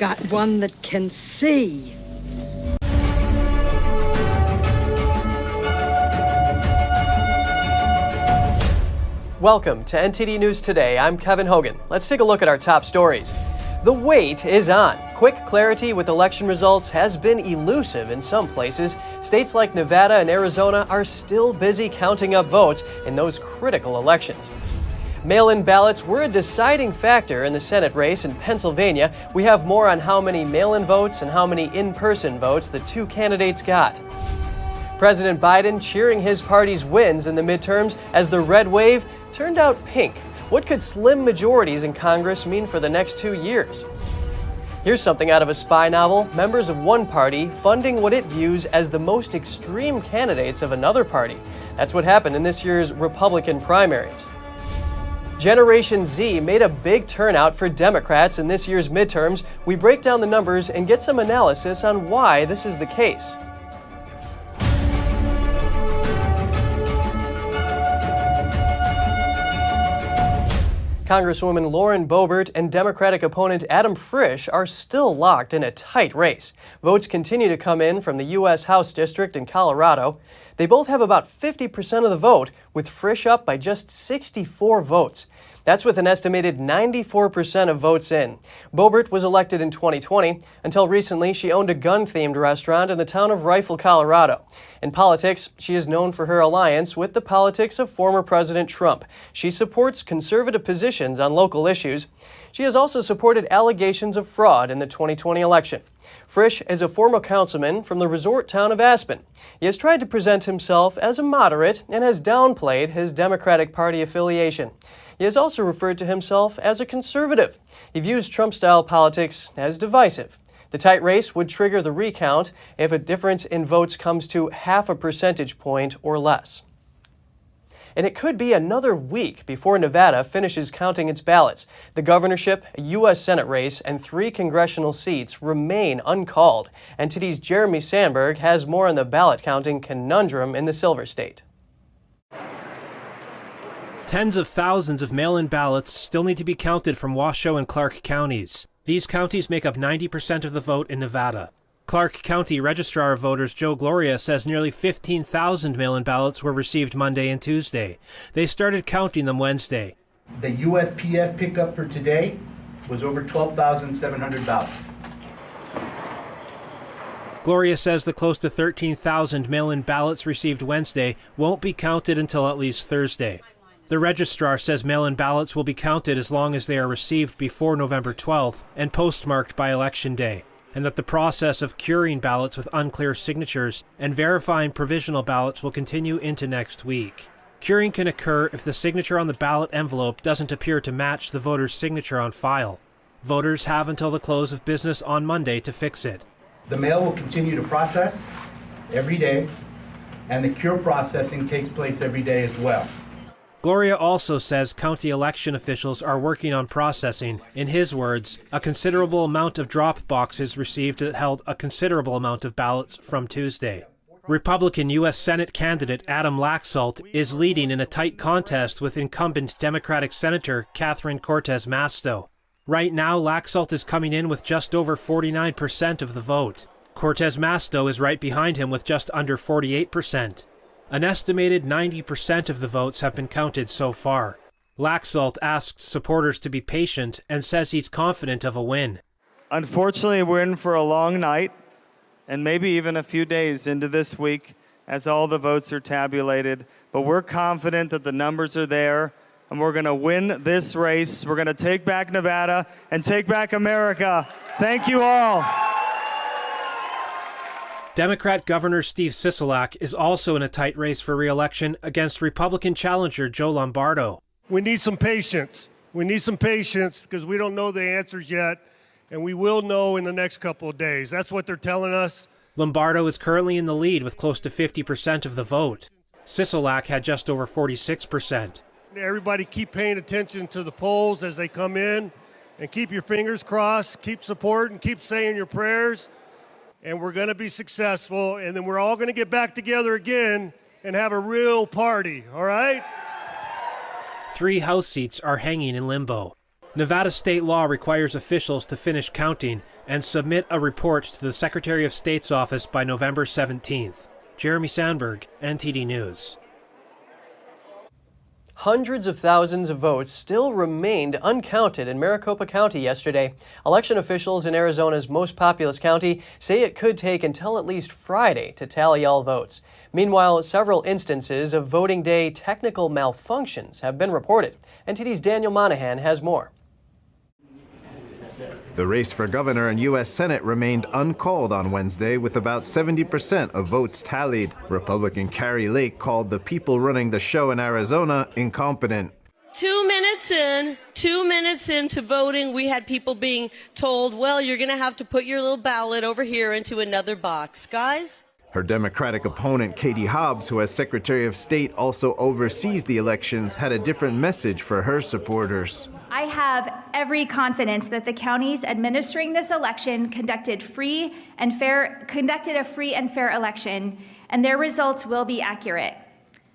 got one that can see. Welcome to NTD News Today. I'm Kevin Hogan. Let's take a look at our top stories. The wait is on. Quick clarity with election results has been elusive in some places. States like Nevada and Arizona are still busy counting up votes in those critical elections. Mail-in ballots were a deciding factor in the Senate race in Pennsylvania. We have more on how many mail-in votes and how many in-person votes the two candidates got. President Biden cheering his party's wins in the midterms as the red wave turned out pink. What could slim majorities in Congress mean for the next 2 years? Here's something out of a spy novel. Members of one party funding what it views as the most extreme candidates of another party. That's what happened in this year's Republican primaries. Generation Z made a big turnout for Democrats in this year's midterms. We break down the numbers and get some analysis on why this is the case. Congresswoman Lauren Boebert and Democratic opponent Adam Frisch are still locked in a tight race. Votes continue to come in from the U.S. House District in Colorado. They both have about 50% of the vote, with Frisch up by just 64 votes. That's with an estimated 94% of votes in. Boebert was elected in 2020. Until recently, she owned a gun-themed restaurant in the town of Rifle, Colorado. In politics, she is known for her alliance with the politics of former President Trump. She supports conservative positions on local issues. She has also supported allegations of fraud in the 2020 election. Frisch is a former councilman from the resort town of Aspen. He has tried to present himself as a moderate and has downplayed his Democratic Party affiliation. He has also referred to himself as a conservative. He views Trump-style politics as divisive. The tight race would trigger the recount if a difference in votes comes to half a percentage point or less. And it could be another week before Nevada finishes counting its ballots. The governorship, a U.S. Senate race, and 3 congressional seats remain uncalled. NTD's Jeremy Sandberg has more on the ballot counting conundrum in the Silver State. Tens of thousands of mail-in ballots still need to be counted from Washoe and Clark counties. These counties make up 90% of the vote in Nevada. Clark County Registrar of Voters Joe Gloria says nearly 15,000 mail-in ballots were received Monday and Tuesday. They started counting them Wednesday. The USPS pickup for today was over 12,700 ballots. Gloria says the close to 13,000 mail-in ballots received Wednesday won't be counted until at least Thursday. The registrar says mail-in ballots will be counted as long as they are received before November 12th and postmarked by Election Day, and that the process of curing ballots with unclear signatures and verifying provisional ballots will continue into next week. Curing can occur if the signature on the ballot envelope doesn't appear to match the voter's signature on file. Voters have until the close of business on Monday to fix it. The mail will continue to process every day, and the cure processing takes place every day as well. Gloria also says county election officials are working on processing, in his words, a considerable amount of drop boxes received that held a considerable amount of ballots from Tuesday. Republican U.S. Senate candidate Adam Laxalt is leading in a tight contest with incumbent Democratic Senator Catherine Cortez Masto. Right now, Laxalt is coming in with just over 49% of the vote. Cortez Masto is right behind him with just under 48%. An estimated 90% of the votes have been counted so far. Laxalt asked supporters to be patient and says he's confident of a win. Unfortunately, we're in for a long night and maybe even a few days into this week as all the votes are tabulated, but we're confident that the numbers are there and we're going to win this race. We're going to take back Nevada and take back America. Thank you all. Democrat Governor Steve Sisolak is also in a tight race for re-election against Republican challenger Joe Lombardo. We need some patience. We need some patience because we don't know the answers yet, and we will know in the next couple of days. That's what they're telling us. Lombardo is currently in the lead with close to 50% of the vote. Sisolak had just over 46%. Everybody keep paying attention to the polls as they come in, and keep your fingers crossed, keep supporting, keep saying your prayers. And we're going to be successful, and then we're all going to get back together again and have a real party, all right? 3 House seats are hanging in limbo. Nevada state law requires officials to finish counting and submit a report to the Secretary of State's office by November 17th. Jeremy Sandberg, NTD News. Hundreds of thousands of votes still remained uncounted in Maricopa County yesterday. Election officials in Arizona's most populous county say it could take until at least Friday to tally all votes. Meanwhile, several instances of voting day technical malfunctions have been reported. NTD's Daniel Monahan has more. The race for governor and U.S. Senate remained uncalled on Wednesday with about 70% of votes tallied. Republican Carrie Lake called the people running the show in Arizona incompetent. 2 minutes into voting, we had people being told, well, you're going to have to put your little ballot over here into another box. Guys? Her Democratic opponent, Katie Hobbs, who as Secretary of State also oversees the elections, had a different message for her supporters. I have every confidence that the counties administering this election conducted a free and fair election, and their results will be accurate.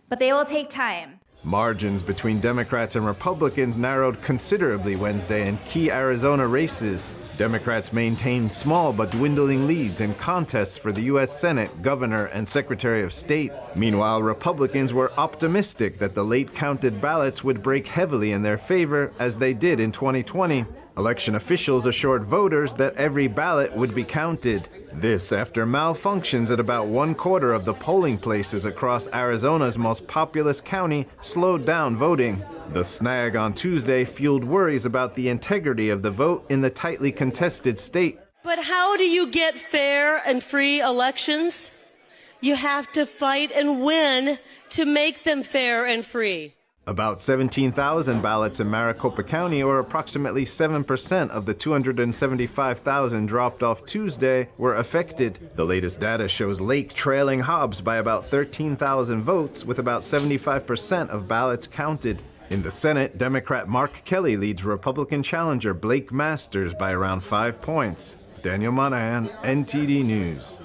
But they will take time. Margins between Democrats and Republicans narrowed considerably Wednesday in key Arizona races. Democrats maintained small but dwindling leads in contests for the U.S. Senate, Governor, and Secretary of State. Meanwhile, Republicans were optimistic that the late-counted ballots would break heavily in their favor, as they did in 2020. Election officials assured voters that every ballot would be counted. This after malfunctions at about 1/4 of the polling places across Arizona's most populous county slowed down voting. The snag on Tuesday fueled worries about the integrity of the vote in the tightly contested state. But how do you get fair and free elections? You have to fight and win to make them fair and free. About 17,000 ballots in Maricopa County, or approximately 7% of the 275,000 dropped off Tuesday, were affected. The latest data shows Lake trailing Hobbs by about 13,000 votes, with about 75% of ballots counted. In the Senate, Democrat Mark Kelly leads Republican challenger Blake Masters by around 5 points. Daniel Monahan, NTD News.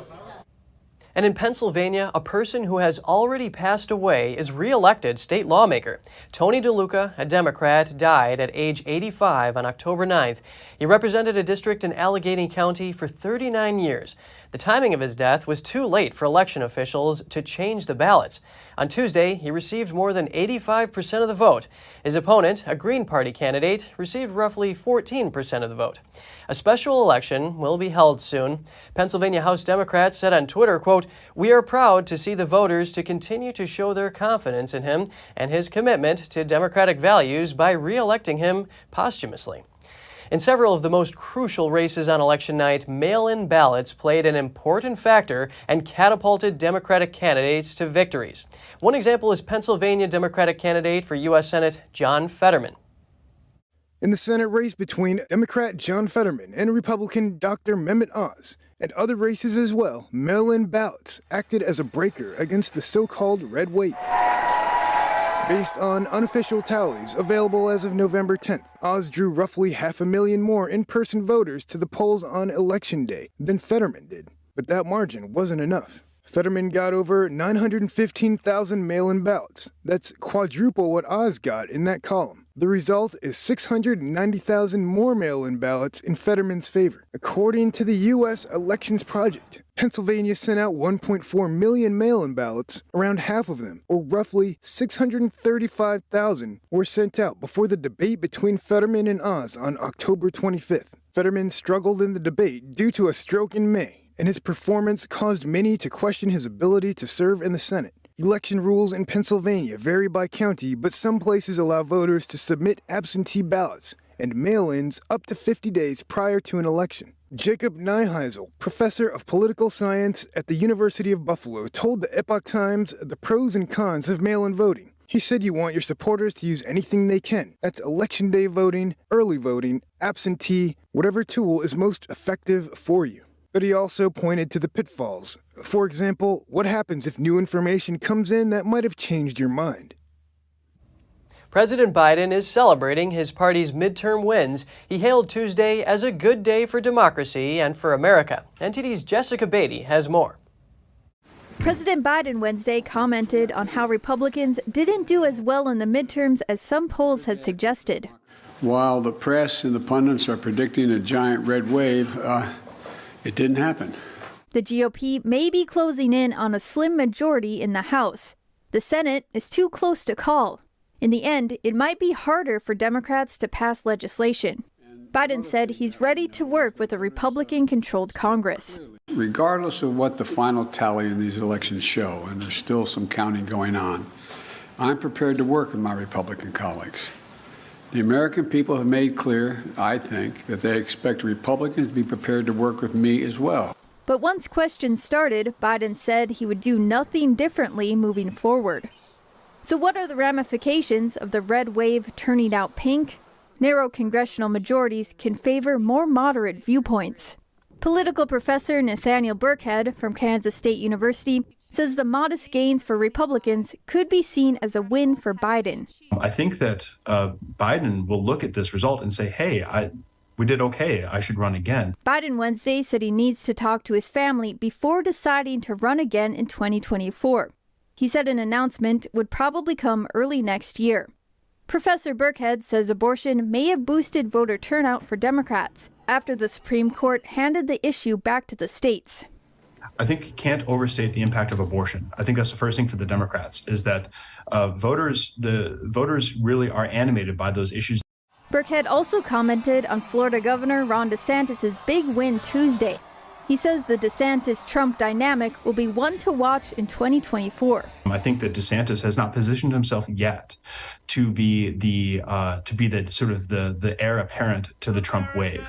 And in Pennsylvania, a person who has already passed away is re-elected state lawmaker. Tony DeLuca, a Democrat, died at age 85 on October 9th. He represented a district in Allegheny County for 39 years. The timing of his death was too late for election officials to change the ballots. On Tuesday, he received more than 85% of the vote. His opponent, a Green Party candidate, received roughly 14% of the vote. A special election will be held soon. Pennsylvania House Democrats said on Twitter, quote, "We are proud to see the voters to continue to show their confidence in him and his commitment to democratic values by re-electing him posthumously." In several of the most crucial races on election night, mail-in ballots played an important factor and catapulted Democratic candidates to victories. One example is Pennsylvania Democratic candidate for U.S. Senate John Fetterman. In the Senate race between Democrat John Fetterman and Republican Dr. Mehmet Oz, and other races as well, mail-in ballots acted as a breaker against the so-called red wave. Based on unofficial tallies available as of November 10th, Oz drew roughly 500,000 more in-person voters to the polls on Election Day than Fetterman did. But that margin wasn't enough. Fetterman got over 915,000 mail-in ballots. That's quadruple what Oz got in that column. The result is 690,000 more mail-in ballots in Fetterman's favor. According to the U.S. Elections Project, Pennsylvania sent out 1.4 million mail-in ballots. Around half of them, or roughly 635,000, were sent out before the debate between Fetterman and Oz on October 25th. Fetterman struggled in the debate due to a stroke in May, and his performance caused many to question his ability to serve in the Senate. Election rules in Pennsylvania vary by county, but some places allow voters to submit absentee ballots and mail-ins up to 50 days prior to an election. Jacob Nyheisel, professor of political science at the University of Buffalo, told the Epoch Times the pros and cons of mail-in voting. He said you want your supporters to use anything they can. That's election day voting, early voting, absentee, whatever tool is most effective for you. But he also pointed to the pitfalls. For example, what happens if new information comes in that might have changed your mind? President Biden is celebrating his party's midterm wins. He hailed Tuesday as a good day for democracy and for America. NTD's Jessica Beatty has more. President Biden Wednesday commented on how Republicans didn't do as well in the midterms as some polls had suggested. While the press and the pundits are predicting a giant red wave, it didn't happen. The GOP may be closing in on a slim majority in the House. The Senate is too close to call. In the end, it might be harder for Democrats to pass legislation. Biden said he's ready to work with a Republican-controlled Congress. Regardless of what the final tally in these elections show, and there's still some counting going on, I'm prepared to work with my Republican colleagues. The American people have made clear, I think, that they expect Republicans to be prepared to work with me as well. But once questions started, Biden said he would do nothing differently moving forward. So what are the ramifications of the red wave turning out pink? Narrow congressional majorities can favor more moderate viewpoints. Political professor Nathaniel Burkhead from Kansas State University says the modest gains for Republicans could be seen as a win for Biden. I think that Biden will look at this result and say, hey, we did okay, I should run again. Biden Wednesday said he needs to talk to his family before deciding to run again in 2024. He said an announcement would probably come early next year. Professor Burkhead says abortion may have boosted voter turnout for Democrats after the Supreme Court handed the issue back to the states. I think you can't overstate the impact of abortion. I think that's the first thing for the Democrats, is that voters really are animated by those issues. Burkhead also commented on Florida Governor Ron DeSantis' big win Tuesday. He says the DeSantis-Trump dynamic will be one to watch in 2024. I think that DeSantis has not positioned himself yet to be the sort of the heir apparent to the Trump wave.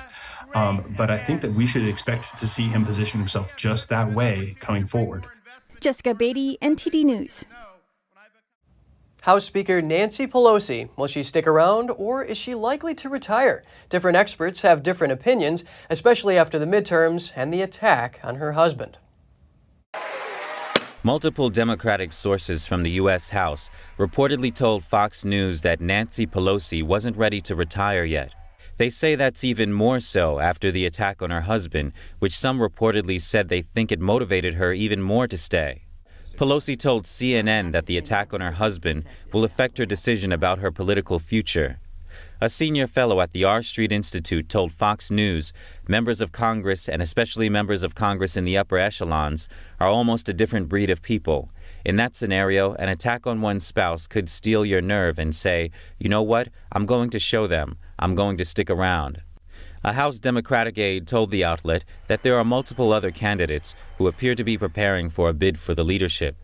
But I think that we should expect to see him position himself just that way coming forward. Jessica Beatty, NTD News. House Speaker Nancy Pelosi, will she stick around or is she likely to retire? Different experts have different opinions, especially after the midterms and the attack on her husband. Multiple Democratic sources from the U.S. House reportedly told Fox News that Nancy Pelosi wasn't ready to retire yet. They say that's even more so after the attack on her husband, which some reportedly said they think it motivated her even more to stay. Pelosi told CNN that the attack on her husband will affect her decision about her political future. A senior fellow at the R Street Institute told Fox News members of Congress, and especially members of Congress in the upper echelons, are almost a different breed of people. In that scenario, an attack on one's spouse could steal your nerve and say, you know what, I'm going to show them, I'm going to stick around. A House Democratic aide told the outlet that there are multiple other candidates who appear to be preparing for a bid for the leadership.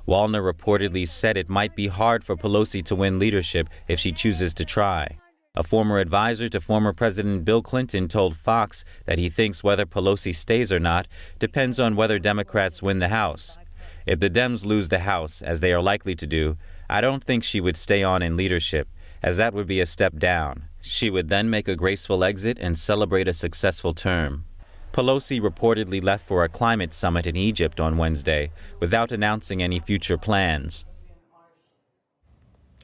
Wallner reportedly said it might be hard for Pelosi to win leadership if she chooses to try. A former advisor to former President Bill Clinton told Fox that he thinks whether Pelosi stays or not depends on whether Democrats win the House. If the Dems lose the House, as they are likely to do, I don't think she would stay on in leadership, as that would be a step down. She would then make a graceful exit and celebrate a successful term. Pelosi reportedly left for a climate summit in Egypt on Wednesday without announcing any future plans.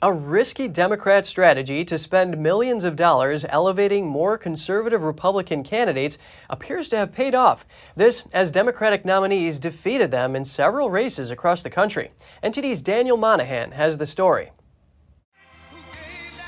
A risky Democrat strategy to spend millions of dollars elevating more conservative Republican candidates appears to have paid off. This as Democratic nominees defeated them in several races across the country. NTD's Daniel Monahan has the story.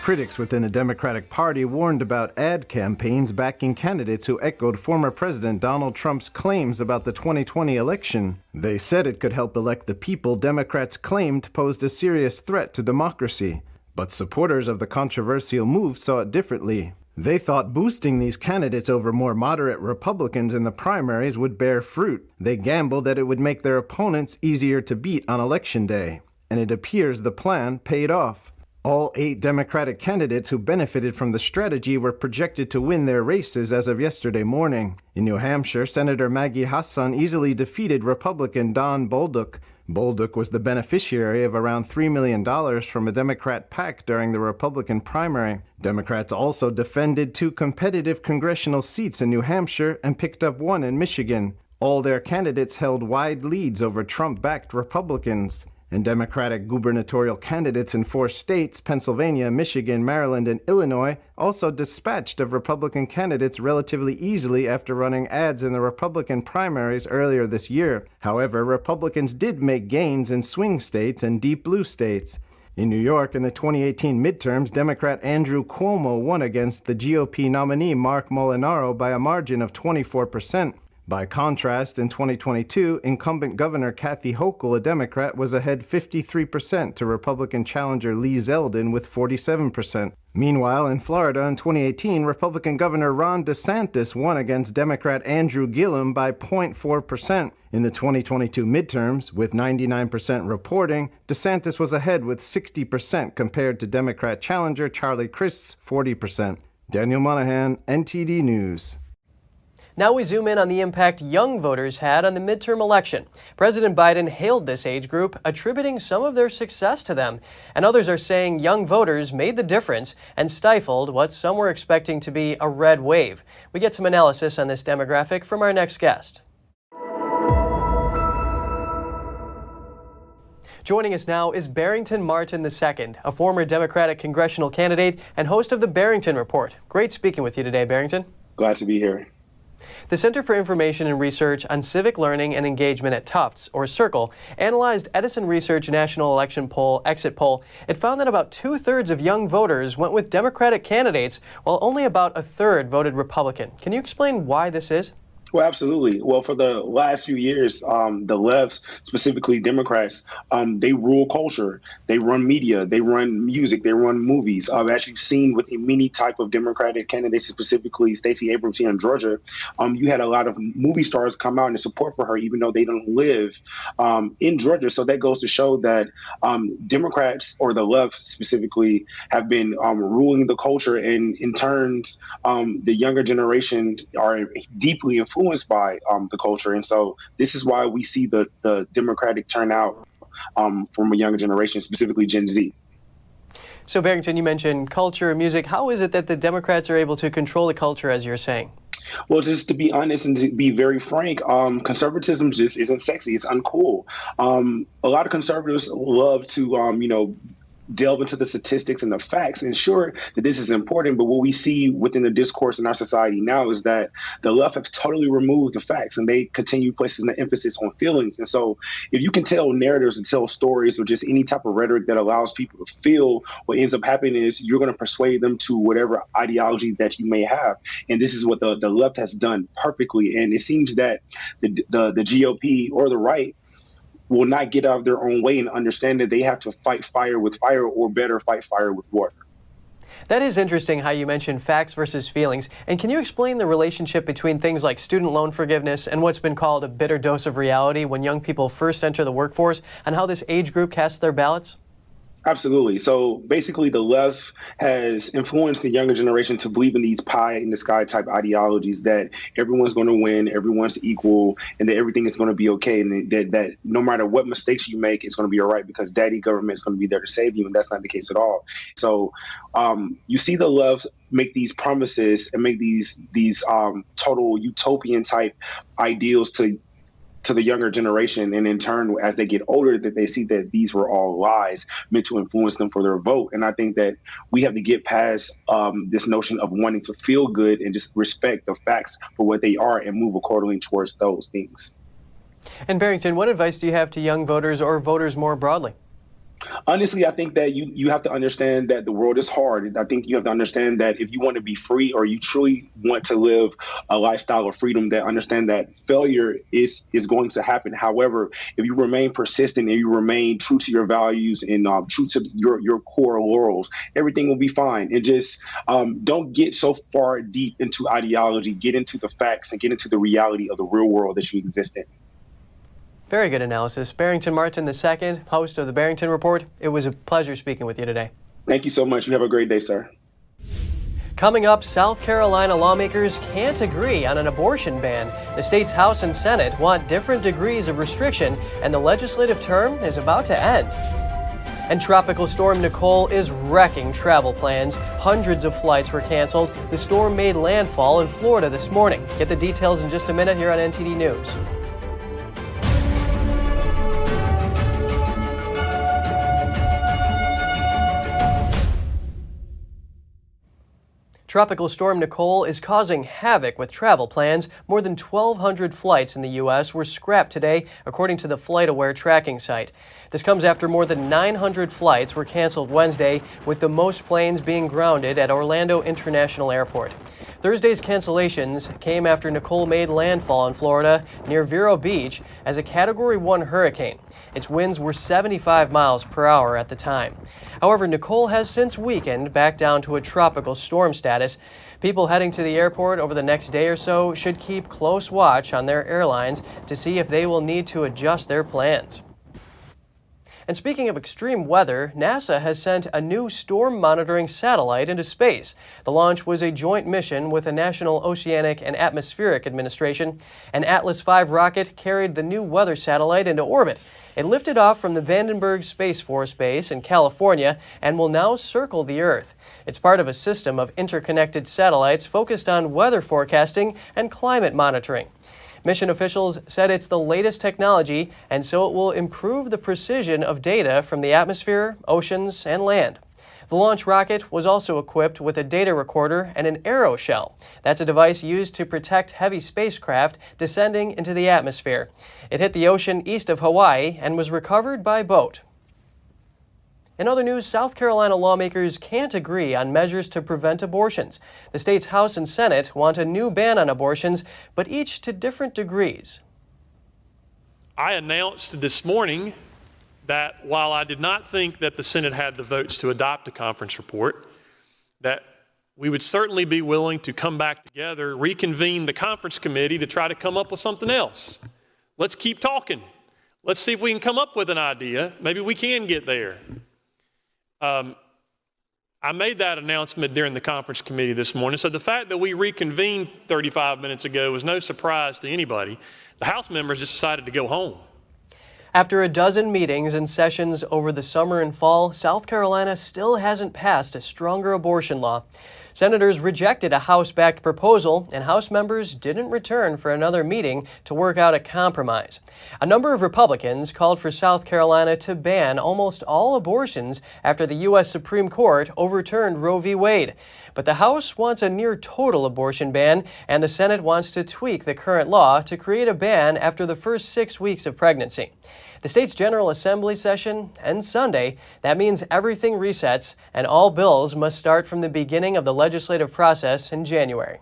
Critics within the Democratic Party warned about ad campaigns backing candidates who echoed former President Donald Trump's claims about the 2020 election. They said it could help elect the people Democrats claimed posed a serious threat to democracy. But supporters of the controversial move saw it differently. They thought boosting these candidates over more moderate Republicans in the primaries would bear fruit. They gambled that it would make their opponents easier to beat on Election Day. And it appears the plan paid off. All 8 Democratic candidates who benefited from the strategy were projected to win their races as of yesterday morning. In New Hampshire, Senator Maggie Hassan easily defeated Republican Don Bolduc. Bolduc was the beneficiary of around $3 million from a Democrat PAC during the Republican primary. Democrats also defended 2 competitive congressional seats in New Hampshire and picked up 1 in Michigan. All their candidates held wide leads over Trump-backed Republicans. And Democratic gubernatorial candidates in 4 states, Pennsylvania, Michigan, Maryland, and Illinois, also dispatched of Republican candidates relatively easily after running ads in the Republican primaries earlier this year. However, Republicans did make gains in swing states and deep blue states. In New York, in the 2018 midterms, Democrat Andrew Cuomo won against the GOP nominee Mark Molinaro by a margin of 24%. By contrast, in 2022, incumbent Governor Kathy Hochul, a Democrat, was ahead 53% to Republican challenger Lee Zeldin with 47%. Meanwhile, in Florida in 2018, Republican Governor Ron DeSantis won against Democrat Andrew Gillum by 0.4%. In the 2022 midterms, with 99% reporting, DeSantis was ahead with 60% compared to Democrat challenger Charlie Crist's 40%. Daniel Monahan, NTD News. Now we zoom in on the impact young voters had on the midterm election. President Biden hailed this age group, attributing some of their success to them. And others are saying young voters made the difference and stifled what some were expecting to be a red wave. We get some analysis on this demographic from our next guest. Joining us now is Barrington Martin II, a former Democratic congressional candidate and host of the Barrington Report. Great speaking with you today, Barrington. Glad to be here. The Center for Information and Research on Civic Learning and Engagement at Tufts, or CIRCLE, analyzed Edison Research National Election Poll exit poll. It found that about 2/3 of young voters went with Democratic candidates, while only about 1/3 voted Republican. Can you explain why this is? Well, absolutely. Well, for the last few years, the left, specifically Democrats, they rule culture. They run media. They run music. They run movies. I've actually seen with many type of Democratic candidates, specifically Stacey Abrams here in Georgia, you had a lot of movie stars come out in support for her, even though they don't live in Georgia. So that goes to show that Democrats, or the left specifically, have been ruling the culture, and in turns, the younger generation are deeply influenced by the culture. And so this is why we see the Democratic turnout from a younger generation, specifically Gen Z. So Barrington, you mentioned culture and music. How is it that the Democrats are able to control the culture, as you're saying? Well, just to be honest and to be very frank, conservatism just isn't sexy. It's uncool. A lot of conservatives love to, delve into the statistics and the facts, and sure that this is important, but what we see within the discourse in our society now is that the left have totally removed the facts, and they continue placing the emphasis on feelings. And so if you can tell narratives and tell stories, or just any type of rhetoric that allows people to feel, what ends up happening is you're going to persuade them to whatever ideology that you may have. And this is what the left has done perfectly. And it seems that the GOP or the right will not get out of their own way and understand that they have to fight fire with fire, or better, fight fire with water. That is interesting how you mentioned facts versus feelings. And can you explain the relationship between things like student loan forgiveness and what's been called a bitter dose of reality when young people first enter the workforce, and how this age group casts their ballots? Absolutely. So basically, the left has influenced the younger generation to believe in these pie in the sky type ideologies that everyone's going to win, everyone's equal, and that everything is going to be okay. And that no matter what mistakes you make, it's going to be all right because daddy government is going to be there to save you. And that's not the case at all. So you see the left make these promises and make these total utopian type ideals to the younger generation, and in turn, as they get older, that they see that these were all lies meant to influence them for their vote. And I think that we have to get past this notion of wanting to feel good and just respect the facts for what they are and move accordingly towards those things. And Barrington, what advice do you have to young voters or voters more broadly? Honestly, I think that you have to understand that the world is hard. I think you have to understand that if you want to be free, or you truly want to live a lifestyle of freedom, that understand that failure is going to happen. However, if you remain persistent and you remain true to your values and true to your core laurels, everything will be fine. And just don't get so far deep into ideology. Get into the facts and get into the reality of the real world that you exist in. Very good analysis. Barrington Martin II, host of the Barrington Report. It was a pleasure speaking with you today. Thank you so much. You have a great day, sir. Coming up, South Carolina lawmakers can't agree on an abortion ban. The state's House and Senate want different degrees of restriction, and the legislative term is about to end. And Tropical Storm Nicole is wrecking travel plans. Hundreds of flights were canceled. The storm made landfall in Florida this morning. Get the details in just a minute here on NTD News. Tropical storm Nicole is causing havoc with travel plans. More than 1,200 flights in the U.S. were scrapped today, according to the FlightAware tracking site. This comes after more than 900 flights were canceled Wednesday, with the most planes being grounded at Orlando International Airport. Thursday's cancellations came after Nicole made landfall in Florida near Vero Beach as a Category 1 hurricane. Its winds were 75 miles per hour at the time. However, Nicole has since weakened back down to a tropical storm status. People heading to the airport over the next day or so should keep close watch on their airlines to see if they will need to adjust their plans. And speaking of extreme weather, NASA has sent a new storm monitoring satellite into space. The launch was a joint mission with the National Oceanic and Atmospheric Administration. An Atlas V rocket carried the new weather satellite into orbit. It lifted off from the Vandenberg Space Force Base in California and will now circle the Earth. It's part of a system of interconnected satellites focused on weather forecasting and climate monitoring. Mission officials said it's the latest technology, and so it will improve the precision of data from the atmosphere, oceans, and land. The launch rocket was also equipped with a data recorder and an aeroshell. That's a device used to protect heavy spacecraft descending into the atmosphere. It hit the ocean east of Hawaii and was recovered by boat. In other news, South Carolina lawmakers can't agree on measures to prevent abortions. The state's House and Senate want a new ban on abortions, but each to different degrees. I announced this morning that while I did not think that the Senate had the votes to adopt a conference report, that we would certainly be willing to come back together, reconvene the conference committee to try to come up with something else. Let's keep talking. Let's see if we can come up with an idea. Maybe we can get there. I made that announcement during the conference committee this morning, so the fact that we reconvened 35 minutes ago was no surprise to anybody. The House members just decided to go home. After a dozen meetings and sessions over the summer and fall, South Carolina still hasn't passed a stronger abortion law. Senators rejected a House-backed proposal, and House members didn't return for another meeting to work out a compromise. A number of Republicans called for South Carolina to ban almost all abortions after the U.S. Supreme Court overturned Roe v. Wade. But the House wants a near-total abortion ban, and the Senate wants to tweak the current law to create a ban after the first 6 weeks of pregnancy. The state's General Assembly session ends Sunday. That means everything resets, and all bills must start from the beginning of the legislative process in January.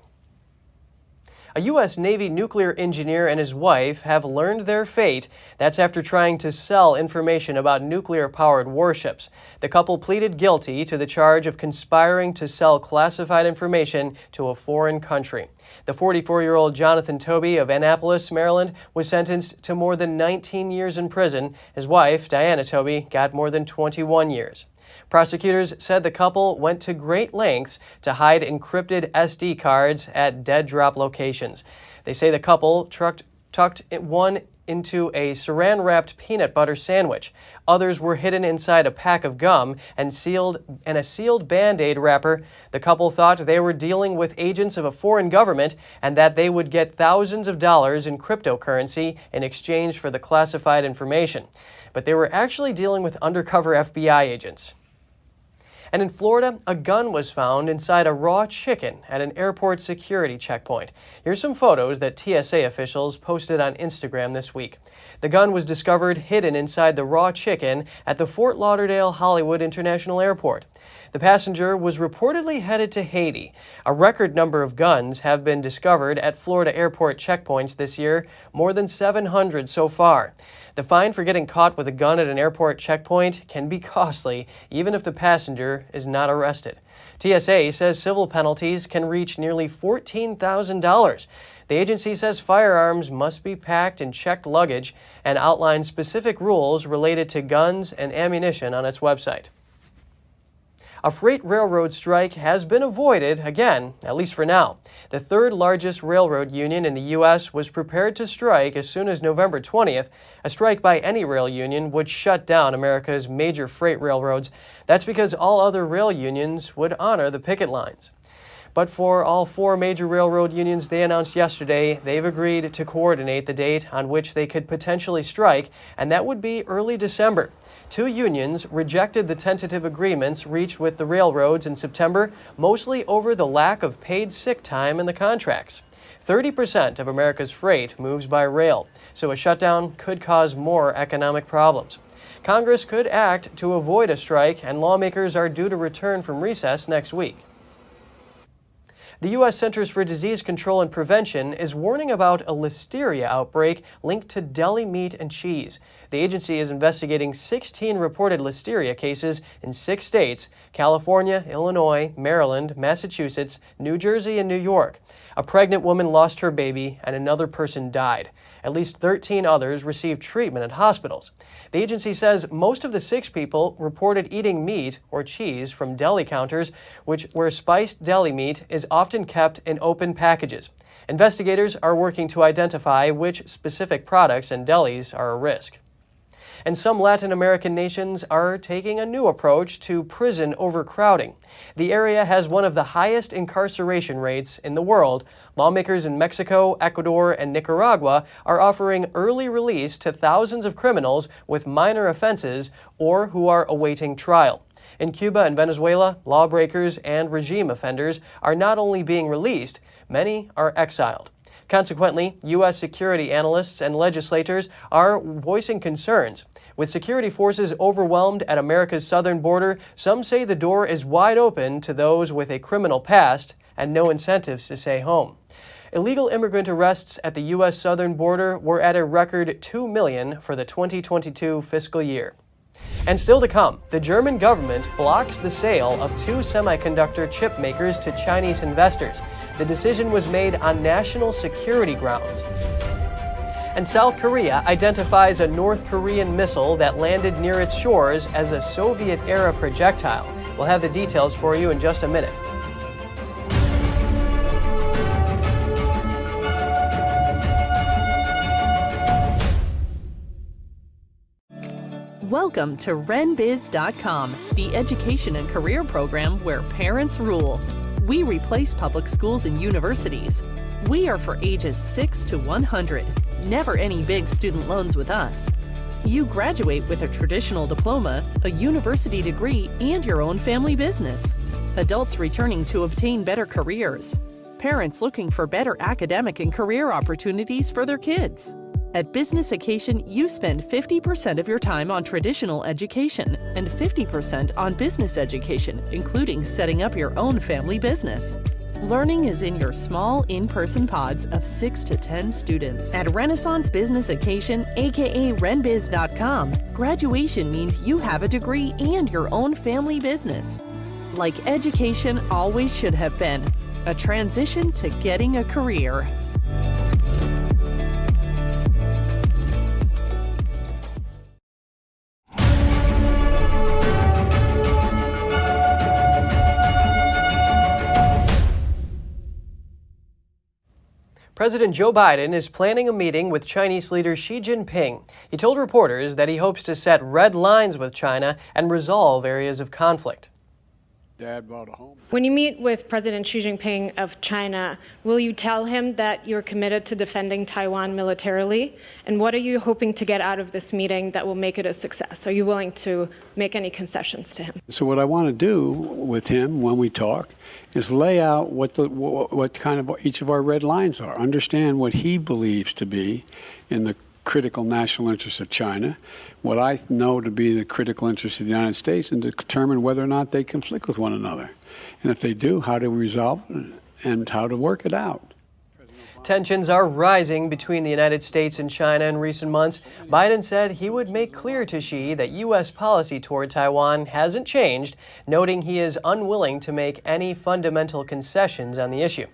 A U.S. Navy nuclear engineer and his wife have learned their fate. That's after trying to sell information about nuclear-powered warships. The couple pleaded guilty to the charge of conspiring to sell classified information to a foreign country. The 44-year-old Jonathan Toby of Annapolis, Maryland, was sentenced to more than 19 years in prison. His wife, Diana Toby, got more than 21 years. Prosecutors said the couple went to great lengths to hide encrypted SD cards at dead drop locations. They say the couple tucked one into a saran-wrapped peanut butter sandwich. Others were hidden inside a pack of gum and a sealed Band-Aid wrapper. The couple thought they were dealing with agents of a foreign government and that they would get thousands of dollars in cryptocurrency in exchange for the classified information. But they were actually dealing with undercover FBI agents. And in Florida, a gun was found inside a raw chicken at an airport security checkpoint. Here's some photos that TSA officials posted on Instagram this week. The gun was discovered hidden inside the raw chicken at the Fort Lauderdale-Hollywood International Airport. The passenger was reportedly headed to Haiti. A record number of guns have been discovered at Florida airport checkpoints this year, more than 700 so far. The fine for getting caught with a gun at an airport checkpoint can be costly, even if the passenger is not arrested. TSA says civil penalties can reach nearly $14,000. The agency says firearms must be packed in checked luggage and outlines specific rules related to guns and ammunition on its website. A freight railroad strike has been avoided again, at least for now. The third largest railroad union in the U.S. was prepared to strike as soon as November 20th. A strike by any rail union would shut down America's major freight railroads. That's because all other rail unions would honor the picket lines. But for all four major railroad unions they announced yesterday, they've agreed to coordinate the date on which they could potentially strike, and that would be early December. Two unions rejected the tentative agreements reached with the railroads in September, mostly over the lack of paid sick time in the contracts. 30% of America's freight moves by rail, so a shutdown could cause more economic problems. Congress could act to avoid a strike, and lawmakers are due to return from recess next week. The U.S. Centers for Disease Control and Prevention is warning about a listeria outbreak linked to deli meat and cheese. The agency is investigating 16 reported listeria cases in 6 states: California, Illinois, Maryland, Massachusetts, New Jersey, and New York. A pregnant woman lost her baby, and another person died. At least 13 others received treatment at hospitals. The agency says most of the 6 people reported eating meat or cheese from deli counters, where spiced deli meat is often kept in open packages. Investigators are working to identify which specific products and delis are a risk. And some Latin American nations are taking a new approach to prison overcrowding. The area has one of the highest incarceration rates in the world. Lawmakers in Mexico, Ecuador, and Nicaragua are offering early release to thousands of criminals with minor offenses or who are awaiting trial. In Cuba and Venezuela, lawbreakers and regime offenders are not only being released, many are exiled. Consequently, U.S. security analysts and legislators are voicing concerns. With security forces overwhelmed at America's southern border, some say the door is wide open to those with a criminal past and no incentives to stay home. Illegal immigrant arrests at the U.S. southern border were at a record 2 million for the 2022 fiscal year. And still to come, the German government blocks the sale of 2 semiconductor chip makers to Chinese investors. The decision was made on national security grounds. And South Korea identifies a North Korean missile that landed near its shores as a Soviet-era projectile. We'll have the details for you in just a minute. Welcome to RenBiz.com, the education and career program where parents rule. We replace public schools and universities. We are for ages 6 to 100. Never any big student loans with us. You graduate with a traditional diploma, a university degree, and your own family business. Adults returning to obtain better careers. Parents looking for better academic and career opportunities for their kids. At Business Occasion, you spend 50% of your time on traditional education and 50% on business education, including setting up your own family business. Learning is in your small, in-person pods of 6 to 10 students. At Renaissance Business Occasion, aka RenBiz.com, graduation means you have a degree and your own family business. Like education always should have been, a transition to getting a career. President Joe Biden is planning a meeting with Chinese leader Xi Jinping. He told reporters that he hopes to set red lines with China and resolve areas of conflict. Dad bought a home. When you meet with President Xi Jinping of China, will you tell him that you're committed to defending Taiwan militarily? And what are you hoping to get out of this meeting that will make it a success? Are you willing to make any concessions to him? So what I want to do with him when we talk is lay out what kind of each of our red lines are, understand what he believes to be in the critical national interests of China, what I know to be the critical interests of the United States, and to determine whether or not they conflict with one another. And if they do, how to resolve it and how to work it out. Tensions are rising between the United States and China in recent months. Biden said he would make clear to Xi that U.S. policy toward Taiwan hasn't changed, noting he is unwilling to make any fundamental concessions on the issue.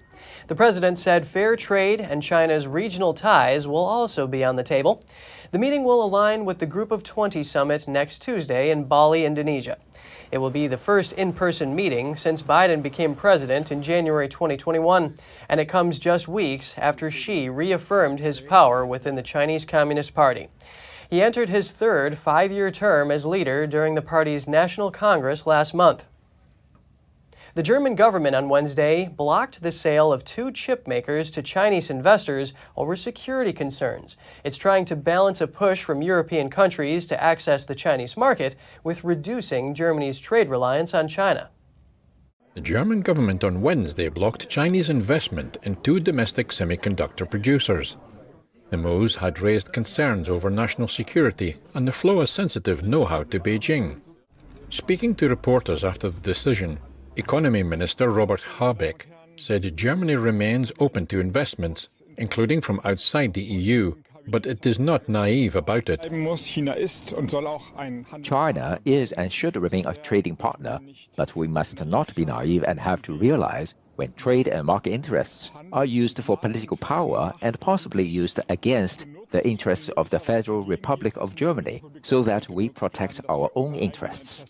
The president said fair trade and China's regional ties will also be on the table. The meeting will align with the Group of 20 summit next Tuesday in Bali, Indonesia. It will be the first in-person meeting since Biden became president in January 2021, and it comes just weeks after Xi reaffirmed his power within the Chinese Communist Party. He entered his third 5-year term as leader during the party's National Congress last month. The German government on Wednesday blocked the sale of 2 chip makers to Chinese investors over security concerns. It's trying to balance a push from European countries to access the Chinese market with reducing Germany's trade reliance on China. The German government on Wednesday blocked Chinese investment in 2 domestic semiconductor producers. The moves had raised concerns over national security and the flow of sensitive know-how to Beijing. Speaking to reporters after the decision, Economy Minister Robert Habeck said Germany remains open to investments, including from outside the EU, but it is not naive about it. China is and should remain a trading partner, but we must not be naive and have to realize when trade and market interests are used for political power and possibly used against the interests of the Federal Republic of Germany, so that we protect our own interests.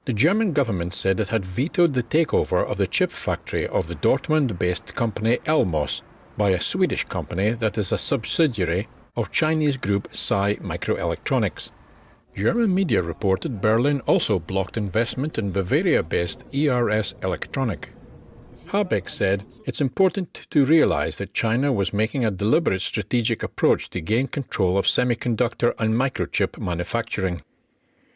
The German government said it had vetoed the takeover of the chip factory of the Dortmund-based company Elmos by a Swedish company that is a subsidiary of Chinese group Sai Microelectronics. German media reported Berlin also blocked investment in Bavaria-based ERS Electronic. Habeck said it's important to realize that China was making a deliberate strategic approach to gain control of semiconductor and microchip manufacturing.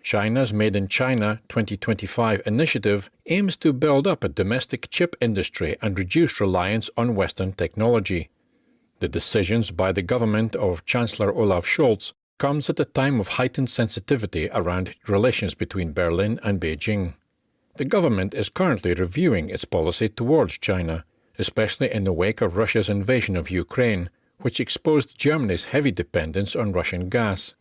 China's Made in China 2025 initiative aims to build up a domestic chip industry and reduce reliance on Western technology. The decisions by the government of Chancellor Olaf Scholz comes at a time of heightened sensitivity around relations between Berlin and Beijing. The government is currently reviewing its policy towards China, especially in the wake of Russia's invasion of Ukraine, which exposed Germany's heavy dependence on Russian gas.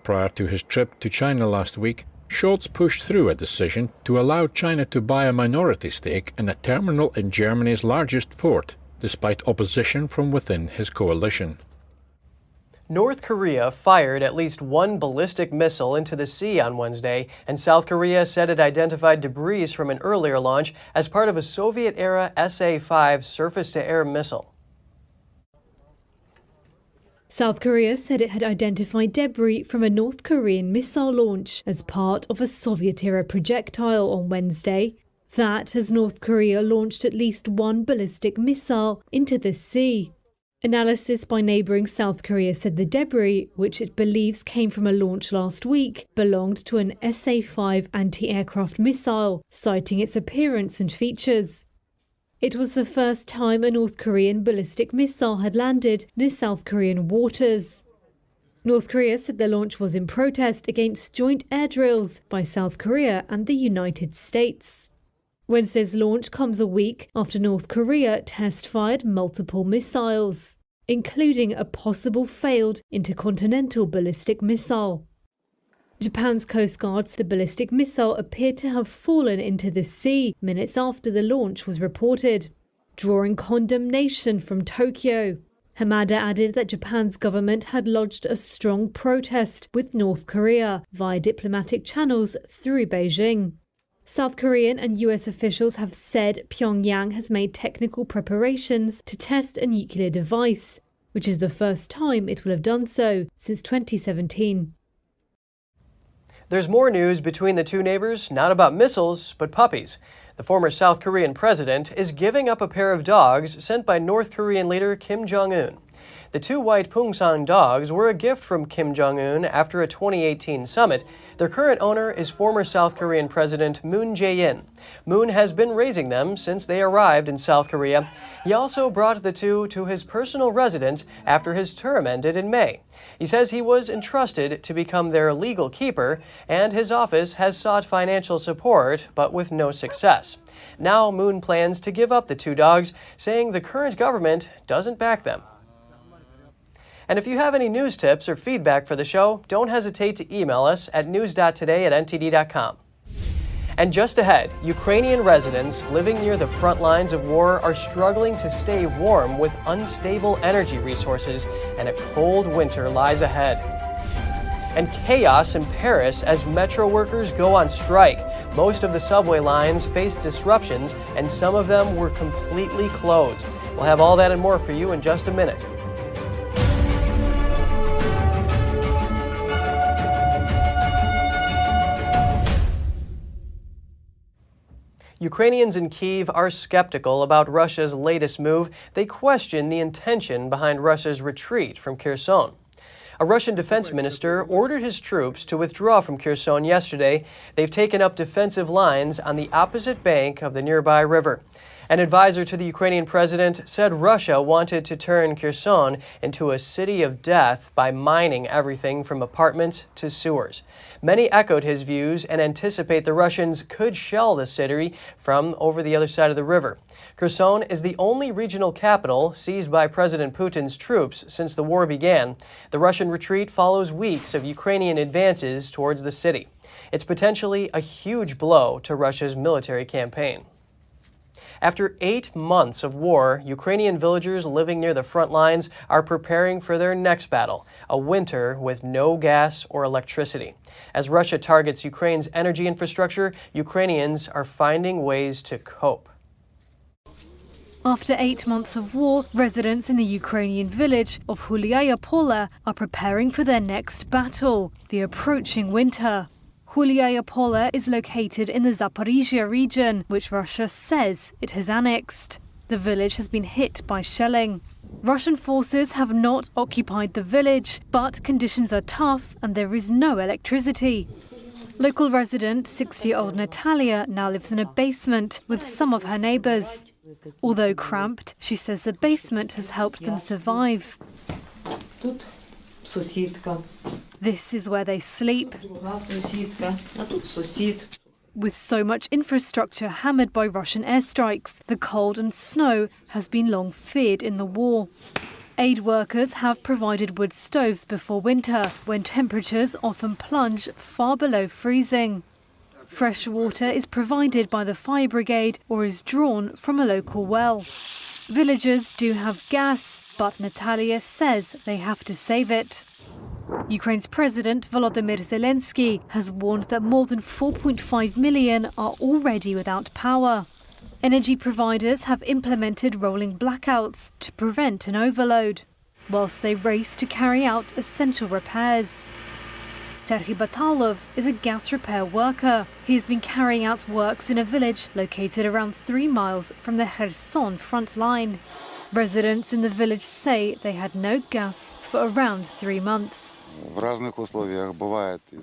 Prior to his trip to China last week, Scholz pushed through a decision to allow China to buy a minority stake in a terminal in Germany's largest port, despite opposition from within his coalition. North Korea fired at least 1 ballistic missile into the sea on Wednesday, and South Korea said it identified debris from an earlier launch as part of a Soviet-era SA-5 surface-to-air missile. South Korea said it had identified debris from a North Korean missile launch as part of a Soviet-era projectile on Wednesday. That as North Korea launched at least 1 ballistic missile into the sea. Analysis by neighbouring South Korea said the debris, which it believes came from a launch last week, belonged to an SA-5 anti-aircraft missile, citing its appearance and features. It was the first time a North Korean ballistic missile had landed near South Korean waters. North Korea said the launch was in protest against joint air drills by South Korea and the United States. Wednesday's launch comes a week after North Korea test-fired multiple missiles, including a possible failed intercontinental ballistic missile. Japan's Coast Guard said the ballistic missile appeared to have fallen into the sea minutes after the launch was reported, drawing condemnation from Tokyo. Hamada added that Japan's government had lodged a strong protest with North Korea via diplomatic channels through Beijing. South Korean and US officials have said Pyongyang has made technical preparations to test a nuclear device, which is the first time it will have done so since 2017. There's more news between the two neighbors, not about missiles, but puppies. The former South Korean president is giving up a pair of dogs sent by North Korean leader Kim Jong-un. The 2 white Pungsang dogs were a gift from Kim Jong-un after a 2018 summit. Their current owner is former South Korean President Moon Jae-in. Moon has been raising them since they arrived in South Korea. He also brought the 2 to his personal residence after his term ended in May. He says he was entrusted to become their legal keeper, and his office has sought financial support, but with no success. Now Moon plans to give up the 2 dogs, saying the current government doesn't back them. And if you have any news tips or feedback for the show, don't hesitate to email us at news.today@ntd.com. And just ahead, Ukrainian residents living near the front lines of war are struggling to stay warm with unstable energy resources, and a cold winter lies ahead. And chaos in Paris as metro workers go on strike. Most of the subway lines faced disruptions, and some of them were completely closed. We'll have all that and more for you in just a minute. Ukrainians in Kyiv are skeptical about Russia's latest move. They question the intention behind Russia's retreat from Kherson. A Russian defense minister ordered his troops to withdraw from Kherson yesterday. They've taken up defensive lines on the opposite bank of the nearby river. An advisor to the Ukrainian president said Russia wanted to turn Kherson into a city of death by mining everything from apartments to sewers. Many echoed his views and anticipate the Russians could shell the city from over the other side of the river. Kherson is the only regional capital seized by President Putin's troops since the war began. The Russian retreat follows weeks of Ukrainian advances towards the city. It's potentially a huge blow to Russia's military campaign. After 8 months of war, Ukrainian villagers living near the front lines are preparing for their next battle, a winter with no gas or electricity. As Russia targets Ukraine's energy infrastructure, Ukrainians are finding ways to cope. After 8 months of war, residents in the Ukrainian village of Hulyaya Pole are preparing for their next battle, the approaching winter. Hulyaya Pole is located in the Zaporizhia region, which Russia says it has annexed. The village has been hit by shelling. Russian forces have not occupied the village, but conditions are tough and there is no electricity. Local resident 60-year-old Natalia now lives in a basement with some of her neighbours. Although cramped, she says the basement has helped them survive. This is where they sleep. With so much infrastructure hammered by Russian airstrikes, the cold and snow has been long feared in the war. Aid workers have provided wood stoves before winter, when temperatures often plunge far below freezing. Fresh water is provided by the fire brigade or is drawn from a local well. Villagers do have gas, but Natalia says they have to save it. Ukraine's President Volodymyr Zelensky has warned that more than 4.5 million are already without power. Energy providers have implemented rolling blackouts to prevent an overload, whilst they race to carry out essential repairs. Serhiy Batalov is a gas repair worker. He has been carrying out works in a village located around 3 miles from the Kherson front line. Residents in the village say they had no gas for around 3 months.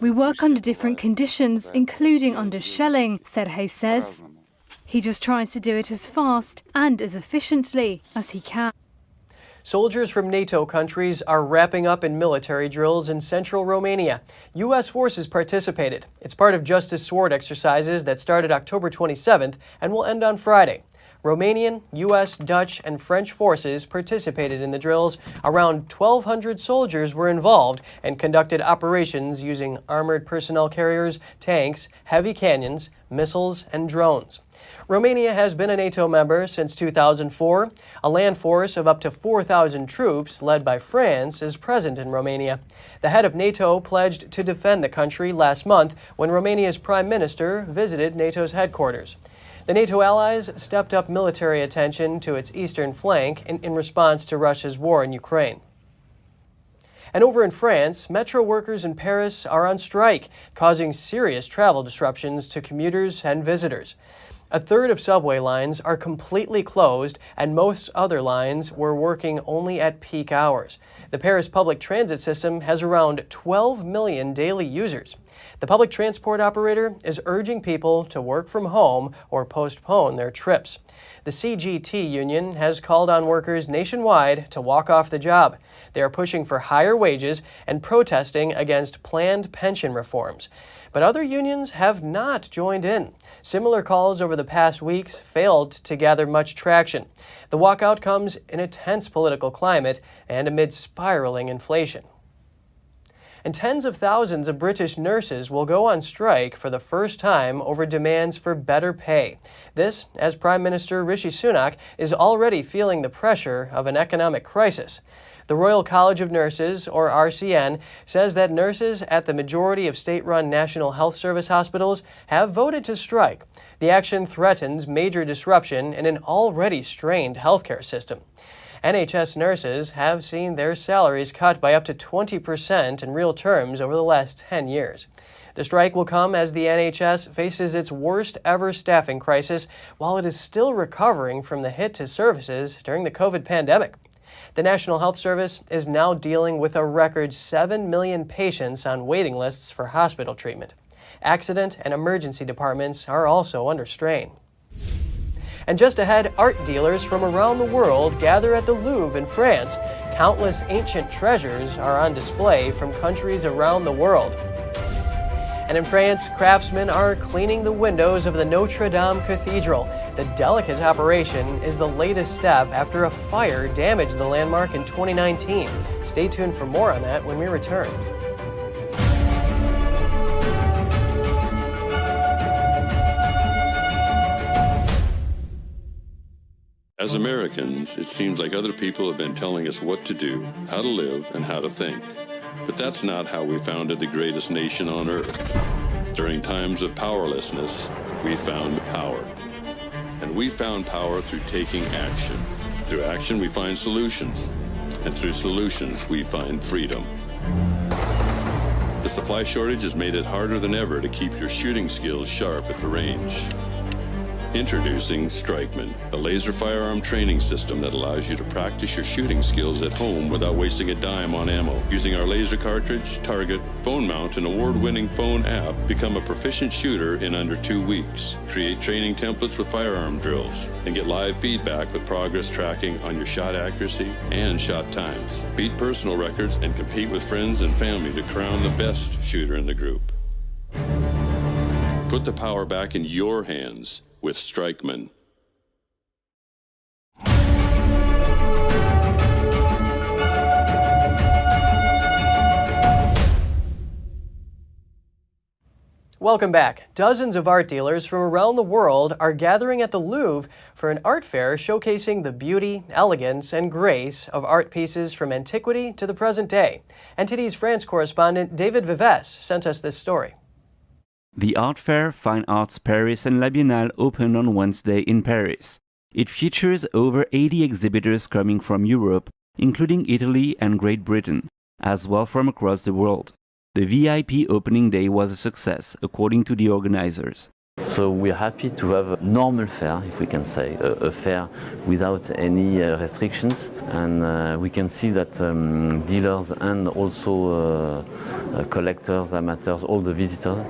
We work under different conditions, including under shelling, Serhiy says. He just tries to do it as fast and as efficiently as he can. Soldiers from NATO countries are wrapping up in military drills in central Romania. U.S. forces participated. It's part of Justice Sword exercises that started October 27th and will end on Friday. Romanian, U.S., Dutch, and French forces participated in the drills. Around 1,200 soldiers were involved and conducted operations using armored personnel carriers, tanks, heavy cannons, missiles, and drones. Romania has been a NATO member since 2004. A land force of up to 4,000 troops, led by France, is present in Romania. The head of NATO pledged to defend the country last month when Romania's prime minister visited NATO's headquarters. The NATO allies stepped up military attention to its eastern flank in response to Russia's war in Ukraine. And over in France, metro workers in Paris are on strike, causing serious travel disruptions to commuters and visitors. A third of subway lines are completely closed, and most other lines were working only at peak hours. The Paris public transit system has around 12 million daily users. The public transport operator is urging people to work from home or postpone their trips. The CGT union has called on workers nationwide to walk off the job. They are pushing for higher wages and protesting against planned pension reforms. But other unions have not joined in. Similar calls over the past weeks failed to gather much traction. The walkout comes in a tense political climate and amid spiraling inflation. And tens of thousands of British nurses will go on strike for the first time over demands for better pay. This, as Prime Minister Rishi Sunak is already feeling the pressure of an economic crisis. The Royal College of Nurses, or RCN, says that nurses at the majority of state-run National Health Service hospitals have voted to strike. The action threatens major disruption in an already strained healthcare system. NHS nurses have seen their salaries cut by up to 20% in real terms over the last 10 years. The strike will come as the NHS faces its worst ever staffing crisis while it is still recovering from the hit to services during the COVID pandemic. The National Health Service is now dealing with a record 7 million patients on waiting lists for hospital treatment. Accident and emergency departments are also under strain. And just ahead, art dealers from around the world gather at the Louvre in France. Countless ancient treasures are on display from countries around the world. And in France, craftsmen are cleaning the windows of the Notre Dame Cathedral. The delicate operation is the latest step after a fire damaged the landmark in 2019. Stay tuned for more on that when we return. As Americans, it seems like other people have been telling us what to do, how to live, and how to think. But that's not how we founded the greatest nation on earth. During times of powerlessness, we found power. And we found power through taking action. Through action, we find solutions. And through solutions, we find freedom. The supply shortage has made it harder than ever to keep your shooting skills sharp at the range. Introducing Strikeman, a laser firearm training system that allows you to practice your shooting skills at home without wasting a dime on ammo. Using our laser cartridge, target, phone mount, and award-winning phone app, become a proficient shooter in under 2 weeks. Create training templates with firearm drills, and get live feedback with progress tracking on your shot accuracy and shot times. Beat personal records and compete with friends and family to crown the best shooter in the group. Put the power back in your hands with Strikeman. Welcome back. Dozens of art dealers from around the world are gathering at the Louvre for an art fair showcasing the beauty, elegance, and grace of art pieces from antiquity to the present day. NTD's France correspondent David Vives sent us this story. The art fair Fine Arts Paris and La Biennale opened on Wednesday in Paris. It features over 80 exhibitors coming from Europe, including Italy and Great Britain, as well from across the world. The VIP opening day was a success, according to the organizers. So we're happy to have a normal fair, if we can say, a fair without any restrictions. And we can see that dealers and also collectors, amateurs, all the visitors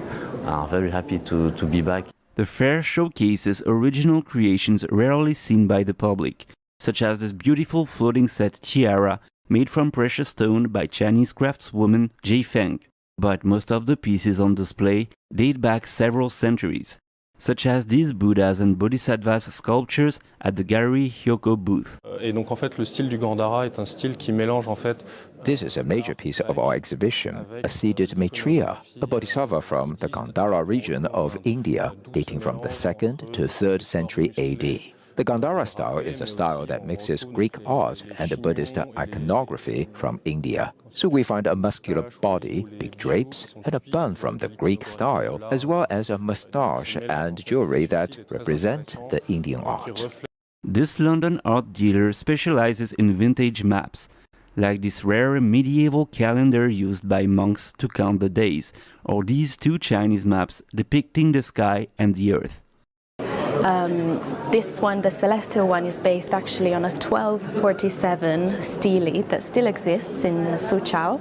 are very happy to be back. The fair showcases original creations rarely seen by the public, such as this beautiful floating set tiara made from precious stone by Chinese craftswoman Jie Feng. But most of the pieces on display date back several centuries, such as these Buddhas and Bodhisattvas sculptures at the Gallery Hyoko booth. Et donc en fait le style du Gandhara est un style qui mélange en fait. This is a major piece of our exhibition, a seated Maitreya, a bodhisattva from the Gandhara region of India, dating from the 2nd to 3rd century AD. The Gandhara style is a style that mixes Greek art and Buddhist iconography from India. So we find a muscular body, big drapes, and a bun from the Greek style, as well as a moustache and jewelry that represent the Indian art. This London art dealer specializes in vintage maps, like this rare medieval calendar used by monks to count the days, or these two Chinese maps depicting the sky and the earth. This one, the celestial one, is based actually on a 1247 stele that still exists in Suzhou,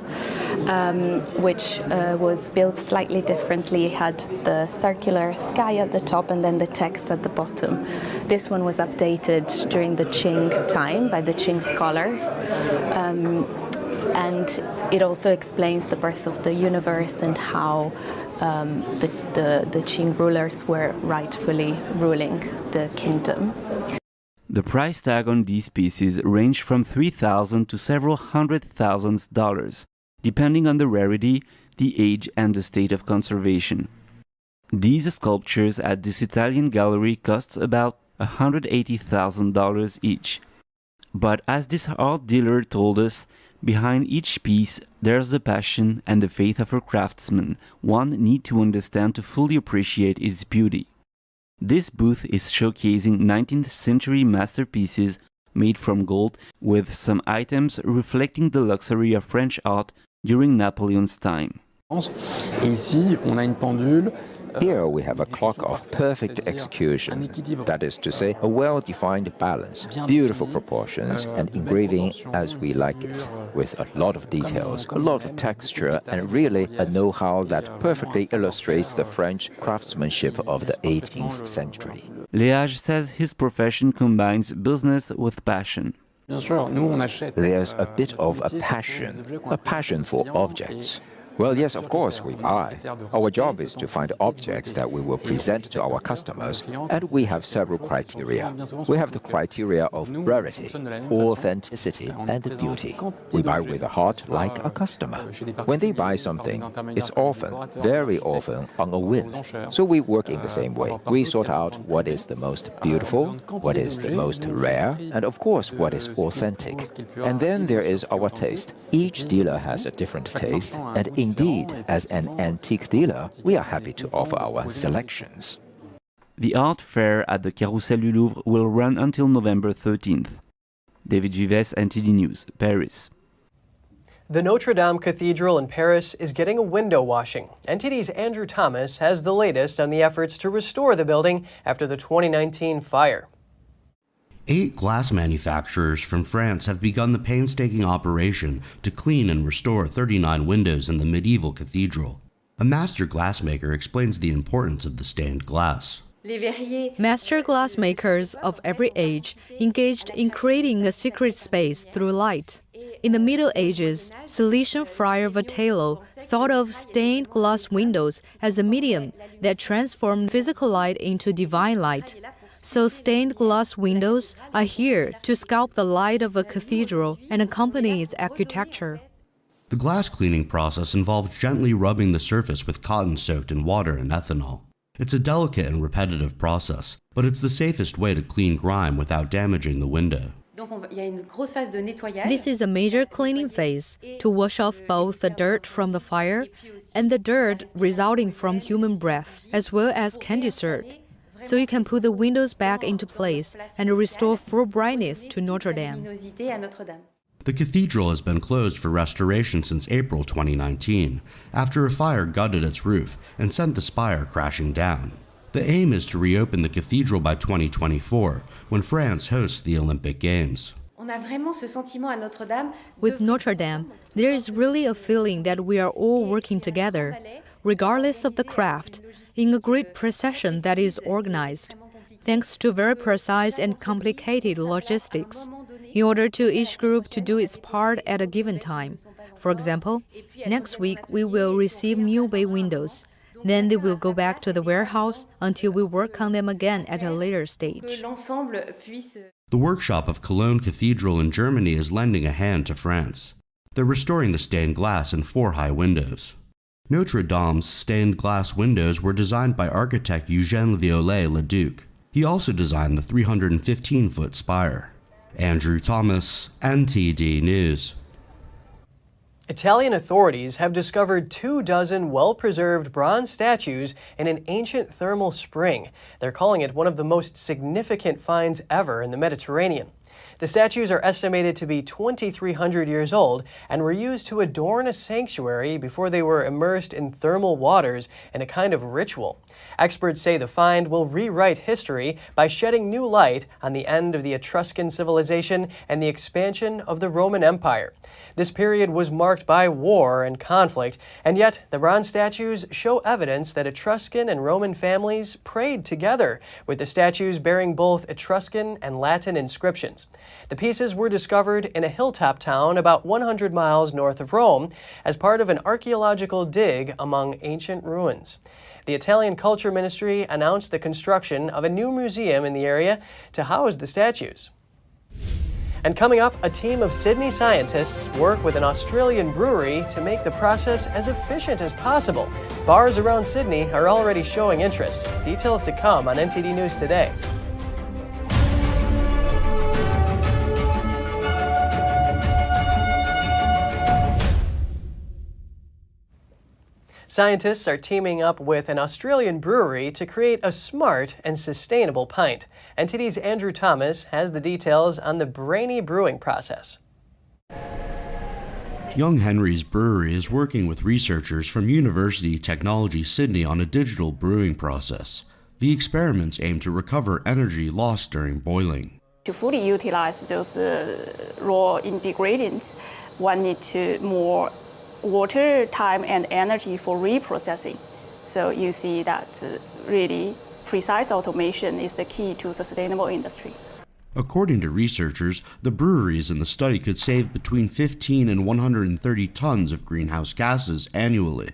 which was built slightly differently. It had the circular sky at the top and then the text at the bottom. This one was updated during the Qing time by the Qing scholars. And it also explains the birth of the universe and how the Qing rulers were rightfully ruling the kingdom. The price tag on these pieces ranged from $3,000 to several $100,000, depending on the rarity, the age, and the state of conservation. These sculptures at this Italian gallery cost about $180,000 each. But as this art dealer told us, behind each piece, there's the passion and the faith of a craftsman one need to understand to fully appreciate its beauty. This booth is showcasing 19th century masterpieces made from gold, with some items reflecting the luxury of French art during Napoleon's time. Here we have a clock of perfect execution, that is to say, a well-defined balance, beautiful proportions, and engraving as we like it, with a lot of details, a lot of texture, and really a know-how that perfectly illustrates the French craftsmanship of the 18th century. Léage says his profession combines business with passion. There's a bit of a passion for objects. Well, yes, of course, we buy. Our job is to find objects that we will present to our customers, and we have several criteria. We have the criteria of rarity, authenticity, and beauty. We buy with a heart like a customer. When they buy something, it's often, very often, on a whim. So we work in the same way. We sort out what is the most beautiful, what is the most rare, and of course, what is authentic. And then there is our taste. Each dealer has a different taste, and indeed, as an antique dealer, we are happy to offer our selections. The art fair at the Carrousel du Louvre will run until November 13th. David Vives, NTD News, Paris. The Notre Dame Cathedral in Paris is getting a window washing. NTD's Andrew Thomas has the latest on the efforts to restore the building after the 2019 fire. 8 glass manufacturers from France have begun the painstaking operation to clean and restore 39 windows in the medieval cathedral. A master glassmaker explains the importance of the stained glass. Master glassmakers of every age engaged in creating a secret space through light. In the Middle Ages, Cilician Friar Vitello thought of stained glass windows as a medium that transformed physical light into divine light. So stained glass windows are here to sculpt the light of a cathedral and accompany its architecture. The glass cleaning process involves gently rubbing the surface with cotton soaked in water and ethanol. It's a delicate and repetitive process, but it's the safest way to clean grime without damaging the window. This is a major cleaning phase to wash off both the dirt from the fire and the dirt resulting from human breath, as well as candy dirt. So you can put the windows back into place and restore full brightness to Notre Dame. The cathedral has been closed for restoration since April 2019, after a fire gutted its roof and sent the spire crashing down. The aim is to reopen the cathedral by 2024, when France hosts the Olympic Games. With Notre Dame, there is really a feeling that we are all working together, regardless of the craft, in a great procession that is organized, thanks to very precise and complicated logistics, in order to each group to do its part at a given time. For example, next week we will receive new bay windows. Then they will go back to the warehouse until we work on them again at a later stage. The workshop of Cologne Cathedral in Germany is lending a hand to France. They're restoring the stained glass in 4 high windows. Notre Dame's stained glass windows were designed by architect Eugène Viollet-le-Duc. He also designed the 315-foot spire. Andrew Thomas, NTD News. Italian authorities have discovered 24 well-preserved bronze statues in an ancient thermal spring. They're calling it one of the most significant finds ever in the Mediterranean. The statues are estimated to be 2,300 years old and were used to adorn a sanctuary before they were immersed in thermal waters in a kind of ritual. Experts say the find will rewrite history by shedding new light on the end of the Etruscan civilization and the expansion of the Roman Empire. This period was marked by war and conflict, and yet the bronze statues show evidence that Etruscan and Roman families prayed together, with the statues bearing both Etruscan and Latin inscriptions. The pieces were discovered in a hilltop town about 100 miles north of Rome as part of an archaeological dig among ancient ruins. The Italian Culture Ministry announced the construction of a new museum in the area to house the statues. And coming up, a team of Sydney scientists work with an Australian brewery to make the process as efficient as possible. Bars around Sydney are already showing interest. Details to come on NTD News Today. Scientists are teaming up with an Australian brewery to create a smart and sustainable pint. NTD's Andrew Thomas has the details on the brainy brewing process. Young Henry's Brewery is working with researchers from University Technology Sydney on a digital brewing process. The experiments aim to recover energy lost during boiling. To fully utilize those raw ingredients, one needs more water, time, and energy for reprocessing. So you see that really precise automation is the key to sustainable industry. According to researchers, the breweries in the study could save between 15 and 130 tons of greenhouse gases annually.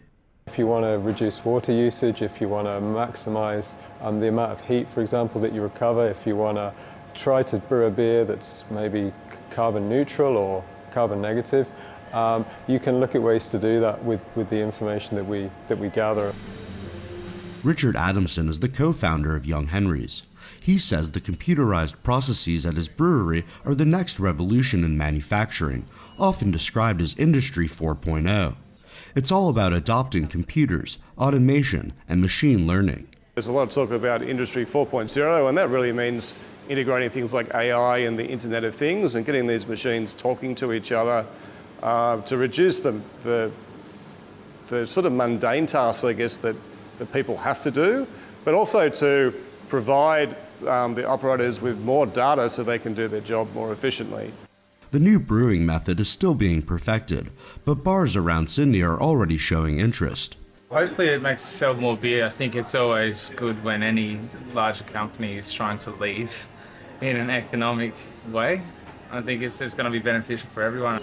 If you want to reduce water usage, if you want to maximize the amount of heat, for example, that you recover, if you want to try to brew a beer that's maybe carbon neutral or carbon negative, you can look at ways to do that with the information that we gather. Richard Adamson is the co-founder of Young Henry's. He says the computerized processes at his brewery are the next revolution in manufacturing, often described as Industry 4.0. It's all about adopting computers, automation, and machine learning. There's a lot of talk about Industry 4.0, and that really means integrating things like AI and the Internet of Things and getting these machines talking to each other to reduce the sort of mundane tasks, I guess, that people have to do, but also to provide the operators with more data so they can do their job more efficiently. The new brewing method is still being perfected, but bars around Sydney are already showing interest. Hopefully it makes us sell more beer. I think it's always good when any larger company is trying to lead in an economic way. I think it's going to be beneficial for everyone.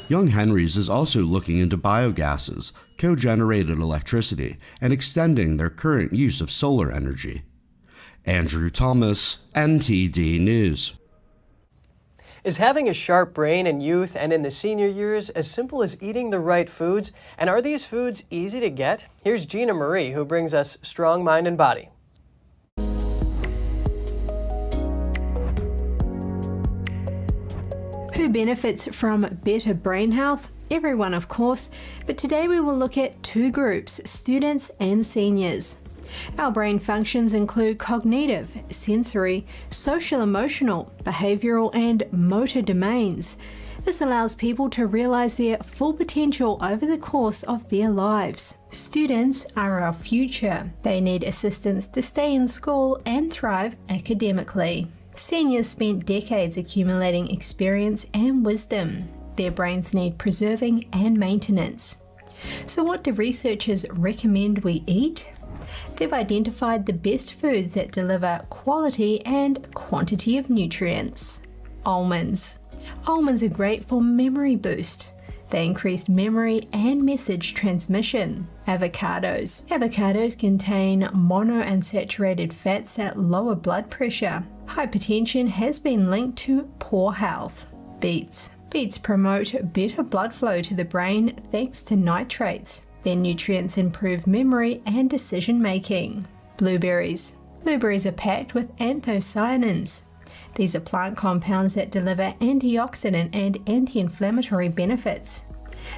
Young Henry's is also looking into biogases, co-generated electricity, and extending their current use of solar energy. Andrew Thomas, NTD News. Is having a sharp brain in youth and in the senior years as simple as eating the right foods? And are these foods easy to get? Here's Gina Marie, who brings us Strong Mind and Body. Who benefits from better brain health? Everyone, of course, but today we will look at two groups, students and seniors. Our brain functions include cognitive, sensory, social emotional, behavioral and motor domains. This allows people to realize their full potential over the course of their lives. Students are our future. They need assistance to stay in school and thrive academically. Seniors spent decades accumulating experience and wisdom. Their brains need preserving and maintenance. So what do researchers recommend we eat? They've identified the best foods that deliver quality and quantity of nutrients. Almonds. Almonds are great for memory boost. They increase memory and message transmission. Avocados. Avocados contain monounsaturated fats that lower blood pressure. Hypertension has been linked to poor health. Beets. Beets promote better blood flow to the brain thanks to nitrates. Their nutrients improve memory and decision making. Blueberries. Blueberries are packed with anthocyanins. These are plant compounds that deliver antioxidant and anti-inflammatory benefits.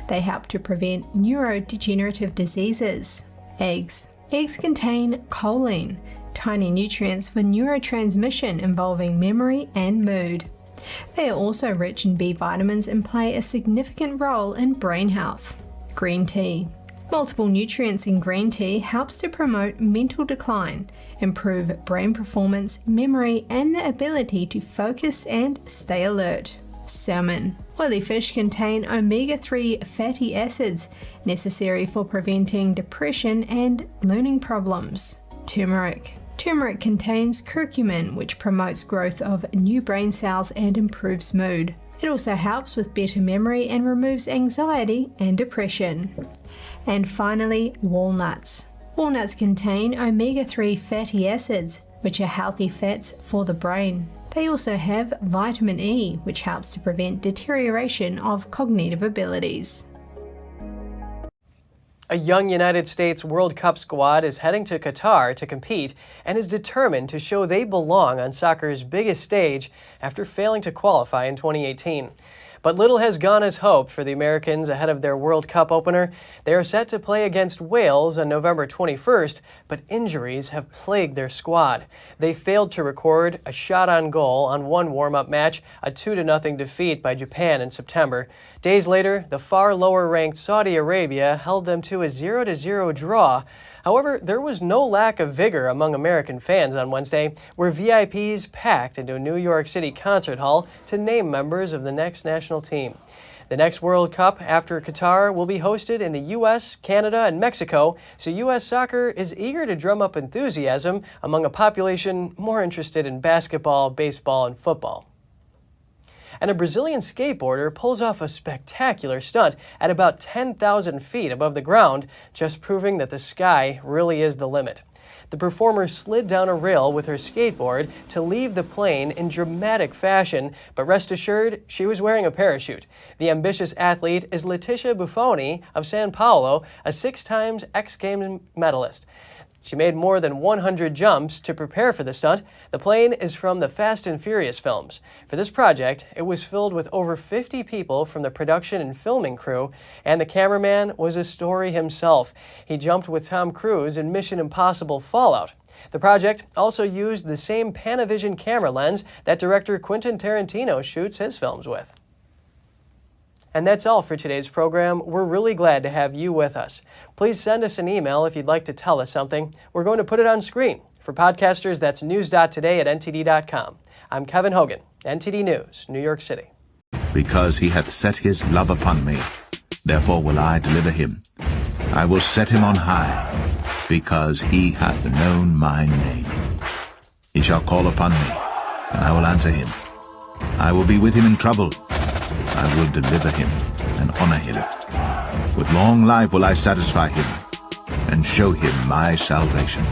They help to prevent neurodegenerative diseases. Eggs. Eggs contain choline, tiny nutrients for neurotransmission involving memory and mood. They are also rich in B vitamins and play a significant role in brain health. Green tea. Multiple nutrients in green tea helps to promote mental decline, improve brain performance, memory, and the ability to focus and stay alert. Salmon. Oily fish contain omega-3 fatty acids necessary for preventing depression and learning problems. Turmeric. Turmeric contains curcumin, which promotes growth of new brain cells and improves mood. It also helps with better memory and removes anxiety and depression. And finally, walnuts. Walnuts contain omega-3 fatty acids, which are healthy fats for the brain. They also have vitamin E, which helps to prevent deterioration of cognitive abilities. A young United States World Cup squad is heading to Qatar to compete and is determined to show they belong on soccer's biggest stage after failing to qualify in 2018. But little has gone as hoped for the Americans ahead of their World Cup opener. They are set to play against Wales on November 21st, but injuries have plagued their squad. They failed to record a shot on goal on one warm-up match, a 2-0 defeat by Japan in September. Days later, the far lower-ranked Saudi Arabia held them to a 0-0 draw. However, there was no lack of vigor among American fans on Wednesday, where VIPs packed into a New York City concert hall to name members of the next national team. The next World Cup after Qatar will be hosted in the U.S., Canada, and Mexico, so U.S. soccer is eager to drum up enthusiasm among a population more interested in basketball, baseball, and football. And a Brazilian skateboarder pulls off a spectacular stunt at about 10,000 feet above the ground, just proving that the sky really is the limit. The performer slid down a rail with her skateboard to leave the plane in dramatic fashion, but rest assured, she was wearing a parachute. The ambitious athlete is Leticia Buffoni of São Paulo, a 6-time X Games medalist. She made more than 100 jumps to prepare for the stunt. The plane is from the Fast and Furious films. For this project, it was filled with over 50 people from the production and filming crew, and the cameraman was a story himself. He jumped with Tom Cruise in Mission Impossible Fallout. The project also used the same Panavision camera lens that director Quentin Tarantino shoots his films with. And that's all for today's program. We're really glad to have you with us. Please send us an email if you'd like to tell us something. We're going to put it on screen. For podcasters, that's news.today@ntd.com. I'm Kevin Hogan, NTD News, New York City. Because he hath set his love upon me, therefore will I deliver him. I will set him on high, because he hath known my name. He shall call upon me, and I will answer him. I will be with him in trouble. I will deliver him and honor him. With long life will I satisfy him and show him my salvation.